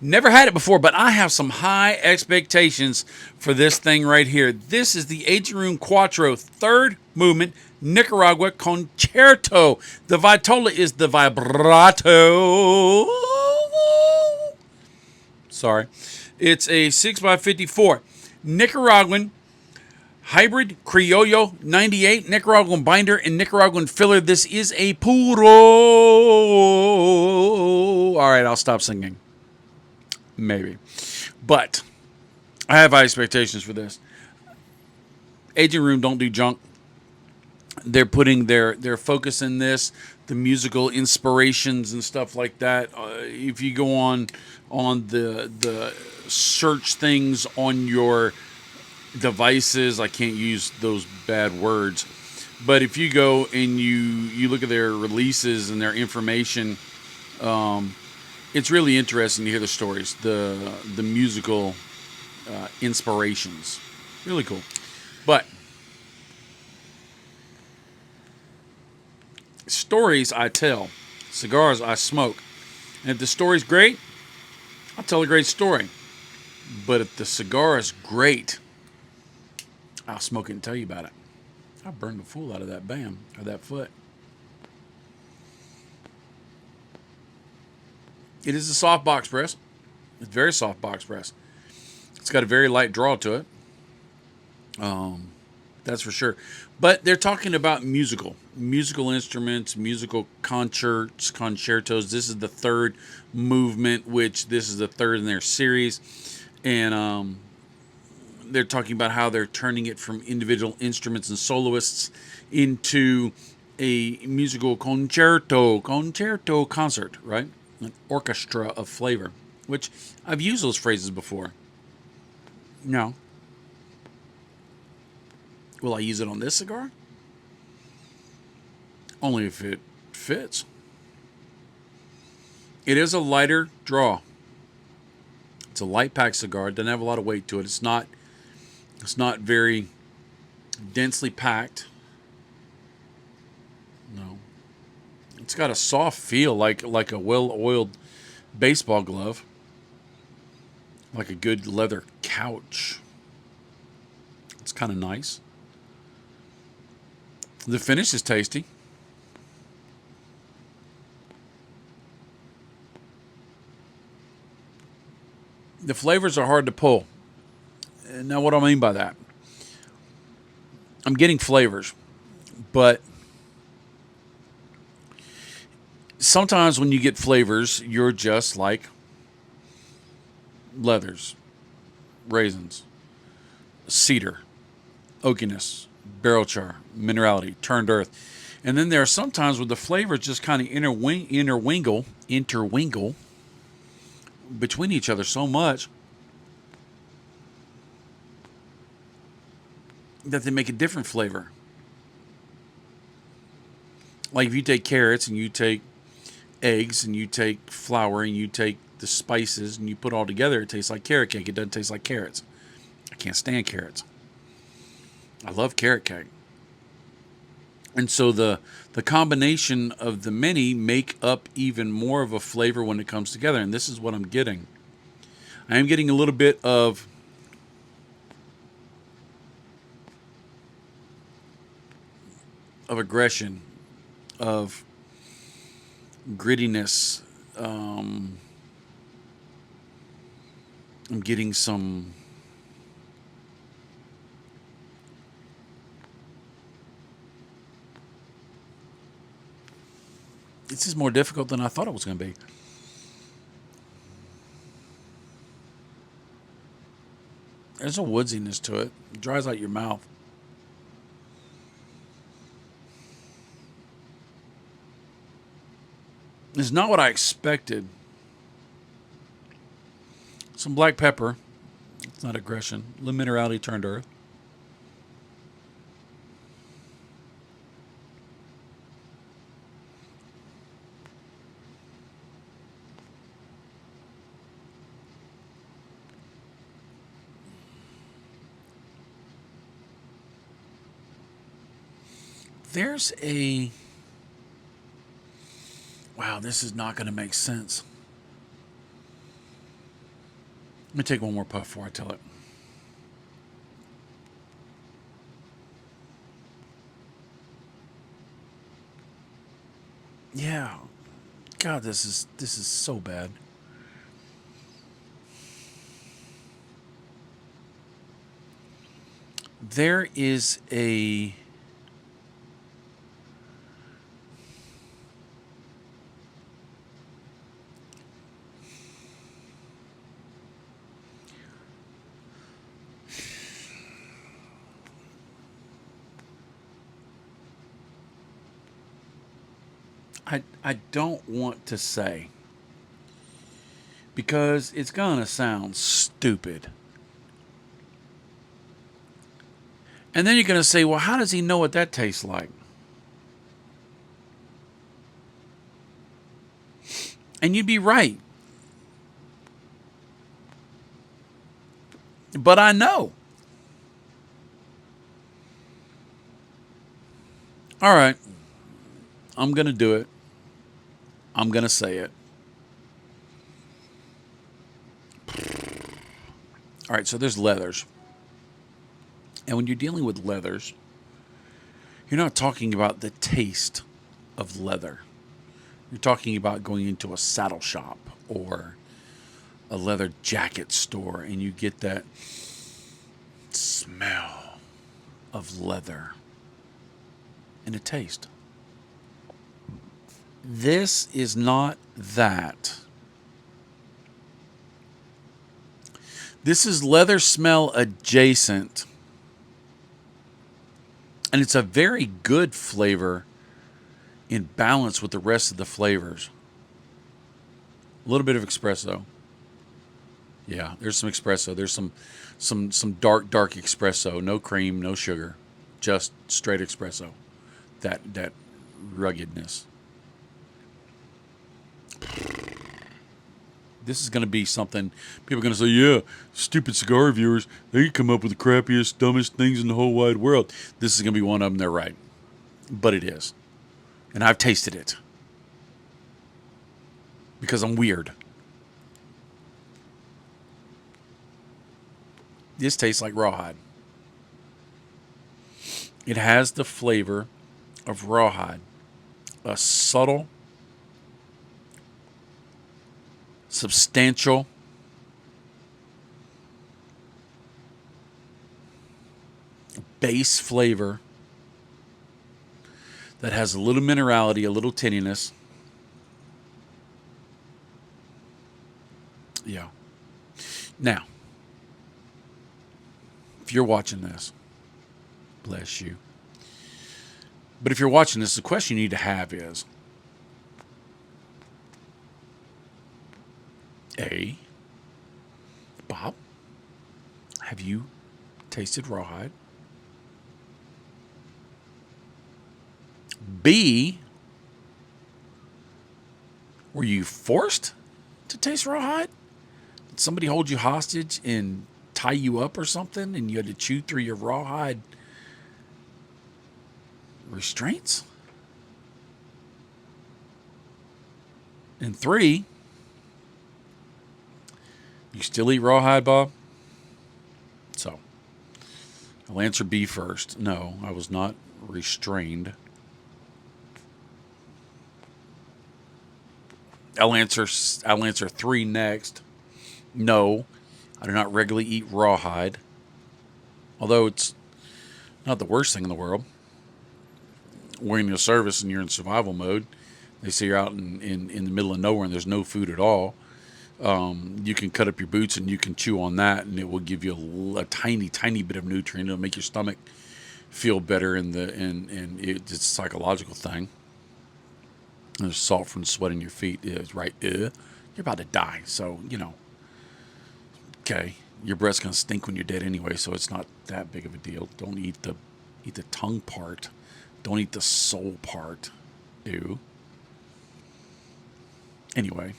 Never had it before, but I have some high expectations for this thing right here. This is the Aging Room Quattro third movement Nicaragua Concerto. The vitola is the vibrato. Sorry. It's a 6x54 Nicaraguan hybrid Criollo 98 Nicaraguan binder and Nicaraguan filler. This is a puro. All right, I'll stop singing. Maybe. But I have high expectations for this. Aging Room don't do junk. They're putting their focus in this, the musical inspirations and stuff like that. If you go on the search things on your devices, I can't use those bad words, but if you go and you look at their releases and their information, it's really interesting to hear the stories, the musical inspirations. Really cool. But stories I tell, cigars I smoke. And if the story's great, I'll tell a great story. But if the cigar is great, I'll smoke it and tell you about it. I burned the fool out of that bam, or that foot. It is a soft box press. It's very soft box press. It's got a very light draw to it. That's for sure. But they're talking about musical instruments, musical concertos. This is the third movement, which this is the third in their series. And they're talking about how they're turning it from individual instruments and soloists into a musical concerto concert, right? An orchestra of flavor, which I've used those phrases before. No. Will I use it on this cigar? Only if it fits. It is a lighter draw. It's a light pack cigar. It doesn't have a lot of weight to it. It's not very densely packed. No. It's got a soft feel like a well-oiled baseball glove. Like a good leather couch. It's kind of nice. The finish is tasty. The flavors are hard to pull. Now, what do I mean by that? I'm getting flavors, but sometimes when you get flavors, you're just like leathers, raisins, cedar, oakiness, barrel char, minerality, turned earth. And then there are some times where the flavors just kind of interwingle between each other so much that they make a different flavor. Like if you take carrots and you take eggs and you take flour and you take the spices and you put it all together, it tastes like carrot cake. It doesn't taste like carrots. I can't stand carrots. I love carrot cake. And so the combination of the many make up even more of a flavor when it comes together. And this is what I'm getting. I am getting a little bit of aggression, of grittiness. I'm getting some this is more difficult than I thought it was going to be. There's a woodsiness to it. It dries out your mouth. It's not what I expected. Some black pepper. It's not aggression. A little minerality turned earth. There's a... Wow, this is not going to make sense. Let me take one more puff before I tell it. Yeah. God, this is so bad. There is a I don't want to say because it's gonna sound stupid. And then you're gonna say, well, how does he know what that tastes like? And you'd be right. But I know. All right. I'm gonna do it. I'm gonna say it. All right, so there's leathers. And when you're dealing with leathers, you're not talking about the taste of leather. You're talking about going into a saddle shop or a leather jacket store and you get that smell of leather and a taste. This is not that. This is leather smell adjacent. And it's a very good flavor in balance with the rest of the flavors. A little bit of espresso. Yeah, there's some espresso. There's some dark espresso. No cream, no sugar, just straight espresso. That ruggedness. This is going to be something people are going to say, yeah, stupid cigar reviewers, they come up with the crappiest, dumbest things in the whole wide world. This is going to be one of them. They're right. But it is. And I've tasted it. Because I'm weird. This tastes like rawhide. It has the flavor of rawhide. A subtle, substantial, base flavor that has a little minerality, a little tinniness. Yeah. Now, if you're watching this, bless you. But if you're watching this, the question you need to have is, A, Bob, have you tasted rawhide? B, were you forced to taste rawhide? Did somebody hold you hostage and tie you up or something and you had to chew through your rawhide restraints? And 3, you still eat rawhide, Bob? So, I'll answer B first. No, I was not restrained. I'll answer 3 next. No, I do not regularly eat rawhide. Although it's not the worst thing in the world. When you're in service and you're in survival mode, they say you're out in the middle of nowhere and there's no food at all. You can cut up your boots and you can chew on that, and it will give you a tiny bit of nutrient. It'll make your stomach feel better, and it's a psychological thing. There's salt from the sweat in your feet is right. You're about to die, so okay, your breath's gonna stink when you're dead anyway, so it's not that big of a deal. Don't eat the tongue part. Don't eat the soul part. Ew. Anyway.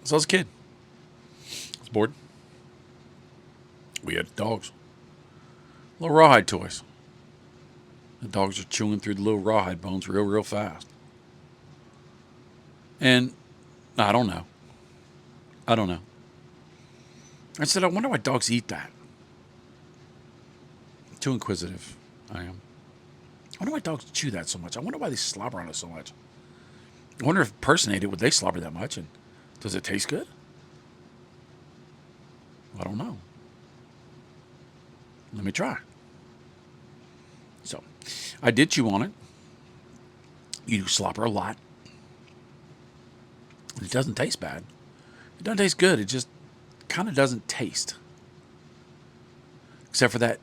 So I was a kid. I was bored. We had dogs. Little rawhide toys. The dogs are chewing through the little rawhide bones real fast. And I don't know. I don't know. I said, I wonder why dogs eat that. Too inquisitive, I am. I wonder why dogs chew that so much. I wonder why they slobber on it so much. I wonder if a person ate it, would they slobber that much? And does it taste good? I don't know. Let me try. So, I did chew on it. You do slobber a lot. It doesn't taste bad. It doesn't taste good. It just kind of doesn't taste. Except for that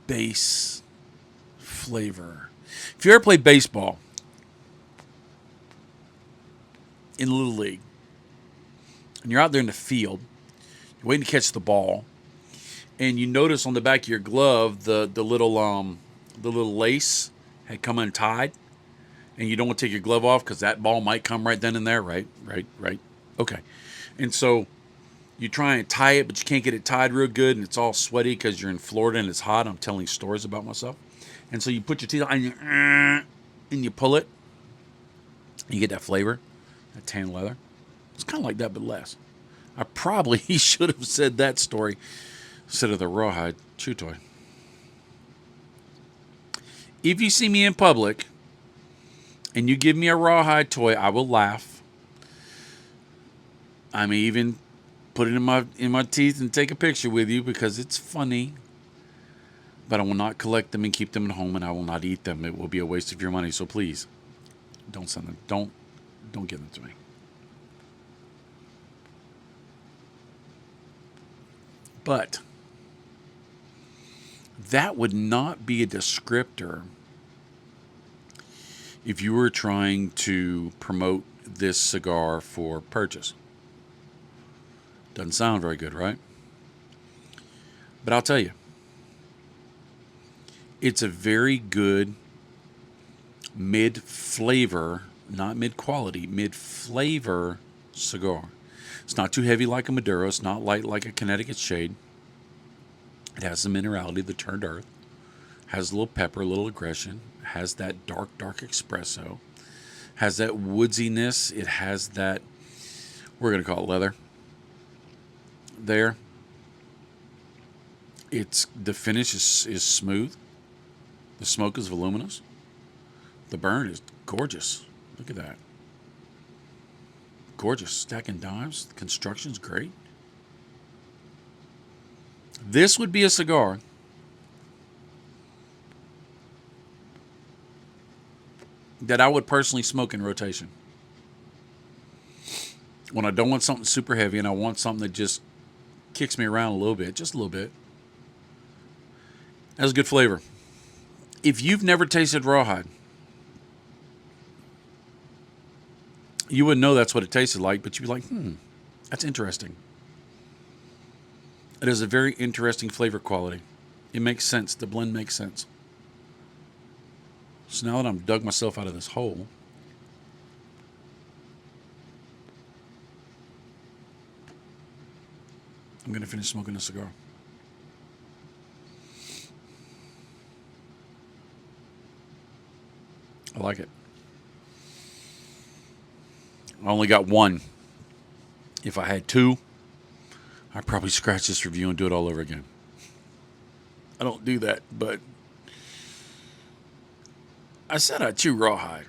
base flavor. If you ever played baseball in Little League, and you're out there in the field, you're waiting to catch the ball, and you notice on the back of your glove the little lace had come untied, and you don't want to take your glove off because that ball might come right then and there, right? Okay. And so you try and tie it, but you can't get it tied real good, and it's all sweaty because you're in Florida and it's hot. I'm telling stories about myself. And so you put your teeth on and you pull it. You get that flavor, that tan leather. It's kind of like that, but less. I probably should have said that story instead of the rawhide chew toy. If you see me in public and you give me a rawhide toy, I will laugh. I may even put it in my teeth and take a picture with you because it's funny. But I will not collect them and keep them at home, and I will not eat them. It will be a waste of your money. So please, don't send them. Don't give them to me. But that would not be a descriptor if you were trying to promote this cigar for purchase. Doesn't sound very good, right? But I'll tell you, it's a very good mid-flavor, not mid-quality, mid-flavor cigar. It's not too heavy like a Maduro. It's not light like a Connecticut Shade. It has the minerality, the turned earth. Has a little pepper, a little aggression. Has that dark espresso. Has that woodsiness. It has that, we're going to call it leather. There. The finish is smooth. The smoke is voluminous. The burn is gorgeous. Look at that. Gorgeous. Stacking dimes. The construction's great. This would be a cigar that I would personally smoke in rotation. When I don't want something super heavy and I want something that just kicks me around a little bit, just a little bit. Has a good flavor. If you've never tasted rawhide, you wouldn't know that's what it tasted like, but you'd be like, that's interesting. It has a very interesting flavor quality. It makes sense. The blend makes sense. So now that I'm dug myself out of this hole, I'm going to finish smoking a cigar. I like it. I only got one. If I had two, I'd probably scratch this review and do it all over again. I don't do that, but I said I'd chew rawhide.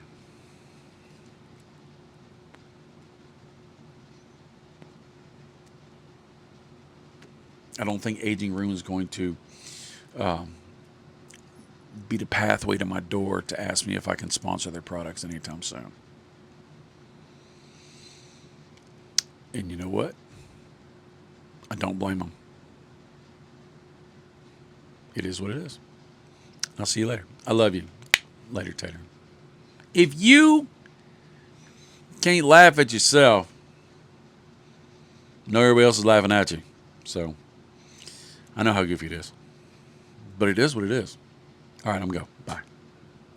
I don't think Aging Room is going to be the pathway to my door to ask me if I can sponsor their products anytime soon. And you know what? I don't blame them. It is what it is. I'll see you later. I love you. Later, Tater. If you can't laugh at yourself, no, everybody else is laughing at you. So, I know how goofy it is. But it is what it is. All right, I'm going to go.